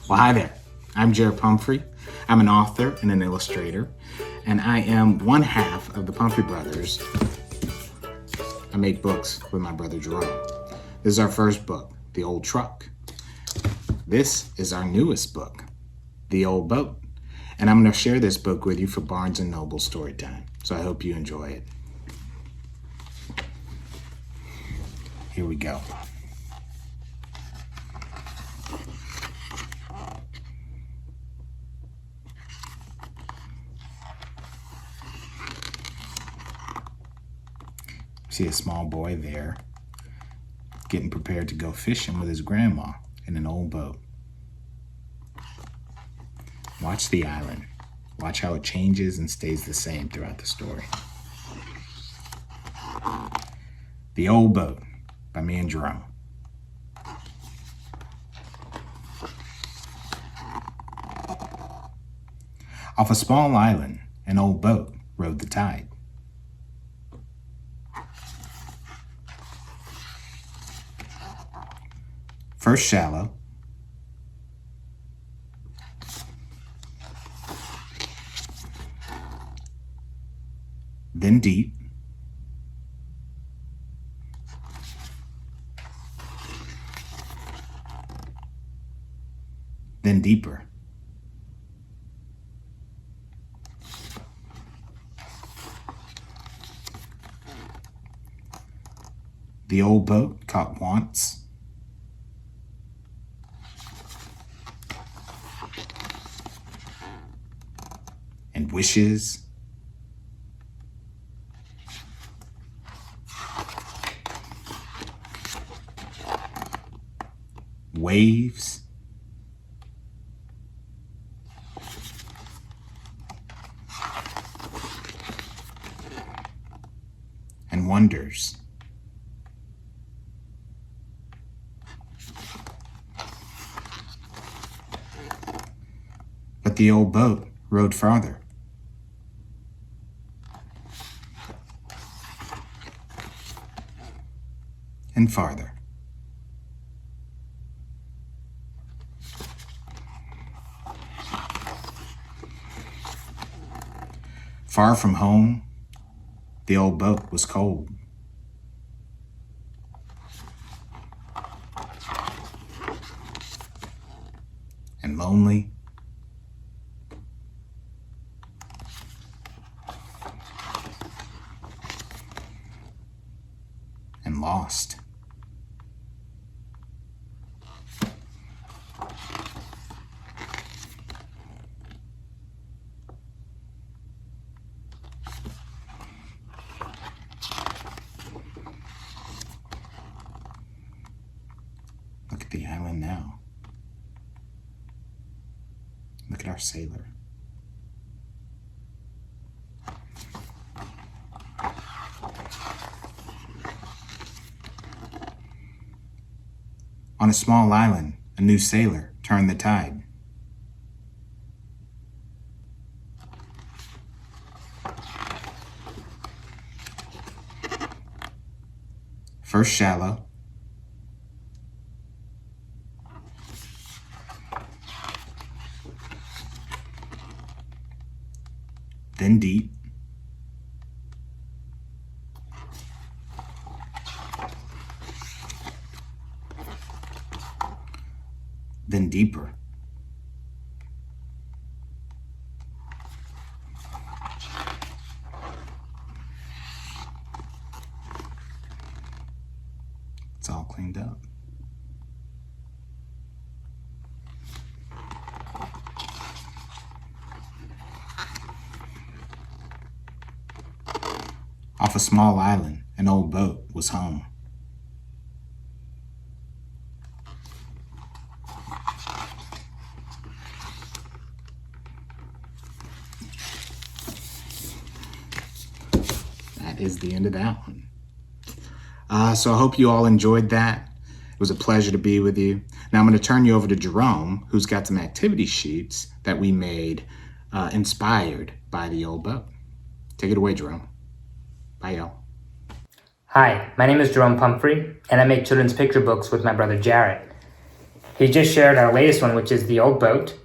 Well, hi there. I'm Jarrett Pumphrey. I'm an author and an illustrator, and I am one half of the Pumphrey brothers. I make books with my brother Jerome. This is our first book, The Old Truck. This is our newest book, The Old Boat. And I'm going to share this book with you for Barnes & Noble Storytime. So I hope you enjoy it. Here we go. See a small boy there getting prepared to go fishing with his grandma in an old boat. Watch the island. Watch how it changes and stays the same throughout the story. The Old Boat by me and Jerome. Off a small island, an old boat rode the tide. First shallow, then deep, then deeper. The old boat caught wants, and wishes, waves, and wonders. But the old boat rode farther. And farther. Far from home, the old boat was cold. And lonely. And lost. Look at the island now. Look at our sailor. On a small island, a new sailor turned the tide. First shallow, then deep, then deeper. It's all cleaned up. Off a small island, an old boat was home. That is the end of that one. So I hope you all enjoyed that. It was a pleasure to be with you. Now I'm going to turn you over to Jerome, who's got some activity sheets that we made inspired by the old boat. Take it away, Jerome. Bye, y'all. Hi, my name is Jerome Pumphrey, and I make children's picture books with my brother Jarrett. he just shared our latest one, which is the old boat.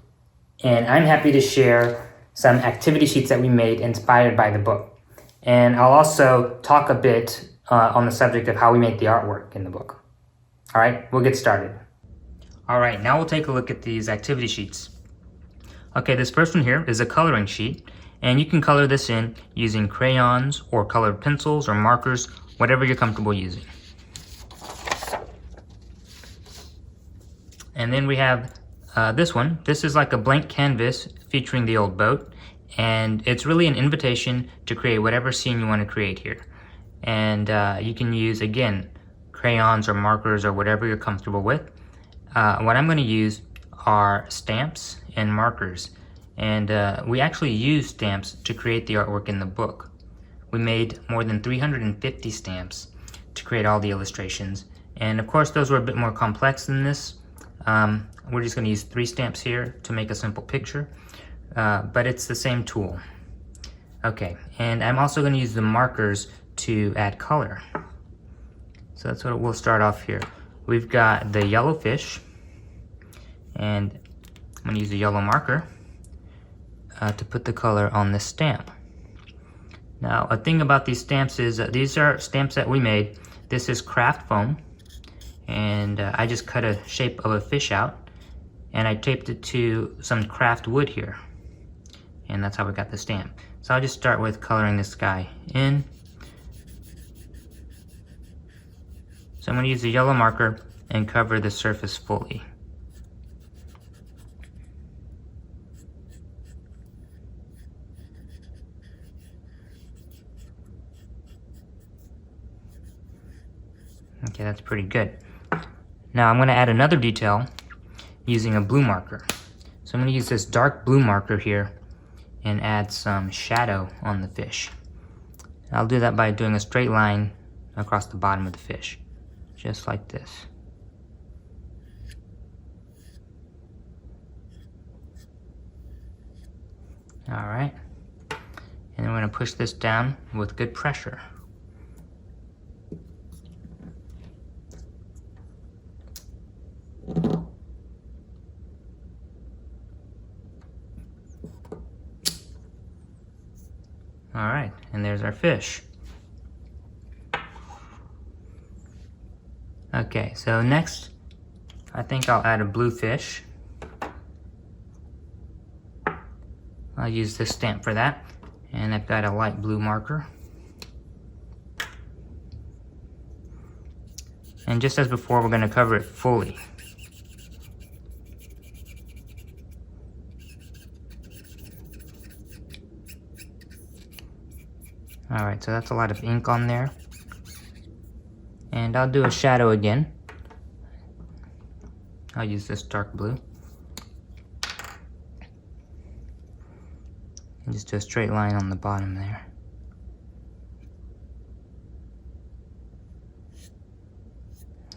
And I'm happy to share some activity sheets that we made inspired by the book. And I'll also talk a bit on the subject of how we make the artwork in the book. All right, we'll get started. All right, now we'll take a look at these activity sheets. Okay, this first one here is a coloring sheet, and you can color this in using crayons or colored pencils or markers, whatever you're comfortable using. And then we have this one. This is like a blank canvas featuring the old boat, and it's really an invitation to create whatever scene you want to create here. And you can use, again, crayons or markers or whatever you're comfortable with. What I'm going to use are stamps and markers, and we actually use stamps to create the artwork in the book. We made more than 350 stamps to create all the illustrations, and of course those were a bit more complex than this. We're just going to use 3 stamps here to make a simple picture, but it's the same tool. Okay, and I'm also going to use the markers to add color. So that's what we'll start off here. We've got the yellow fish, and I'm going to use a yellow marker to put the color on this stamp. Now, a thing about these stamps is these are stamps that we made. This is craft foam, and I just cut a shape of a fish out, and I taped it to some craft wood here, and that's how we got the stamp. So I'll just start with coloring this guy in. So I'm going to use the yellow marker and cover the surface fully. Okay, that's pretty good. Now I'm going to add another detail using a blue marker. So I'm going to use this dark blue marker here and add some shadow on the fish. I'll do that by doing a straight line across the bottom of the fish, just like this. All right, and then we're going to push this down with good pressure. All right, and there's our fish. Okay, so next, I think I'll add a blue fish. I'll use this stamp for that, and I've got a light blue marker. And just as before, we're going to cover it fully. All right, so that's a lot of ink on there. And I'll do a shadow again. I'll use this dark blue. And just do a straight line on the bottom there.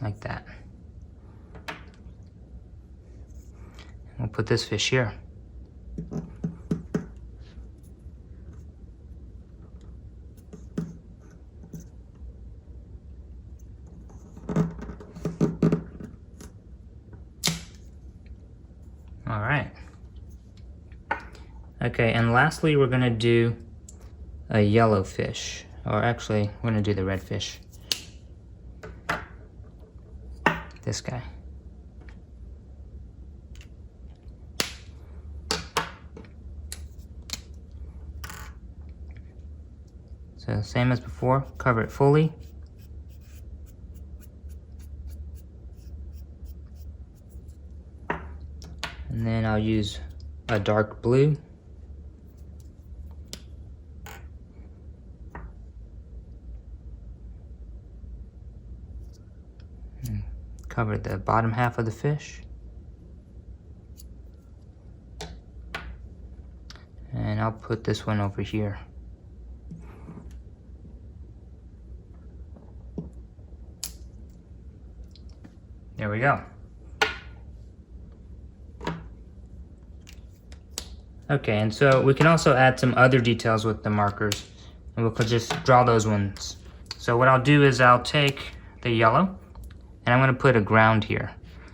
Like that. And we'll put this fish here. All right. Okay, and lastly, we're gonna do a yellow fish, or actually, we're gonna do the red fish. This guy. So same as before, cover it fully. And then I'll use a dark blue. And cover the bottom half of the fish. And I'll put this one over here. There we go. Okay, and so we can also add some other details with the markers, and we'll just draw those ones. So what I'll do is I'll take the yellow, and I'm going to put a ground here.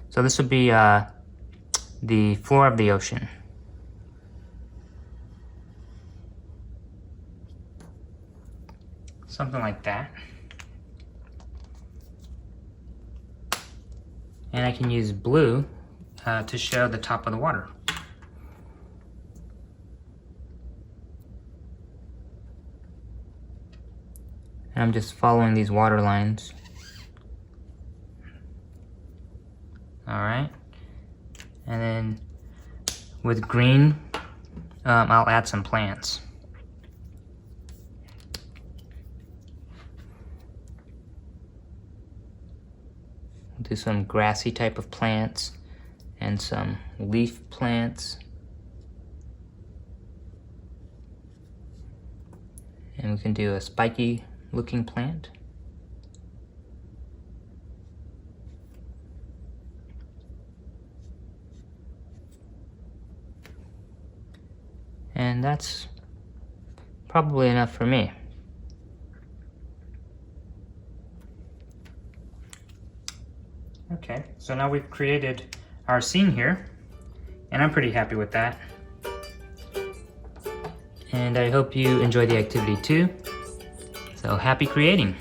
So this would be the floor of the ocean. Something like that. And I can use blue to show the top of the water. And I'm just following these water lines. Alright. And then with green, I'll add some plants. Do some grassy type of plants and some leaf plants. And we can do a spiky looking plant. And that's probably enough for me. Okay, so now we've created our scene here, and I'm pretty happy with that. And I hope you enjoy the activity too. So happy creating!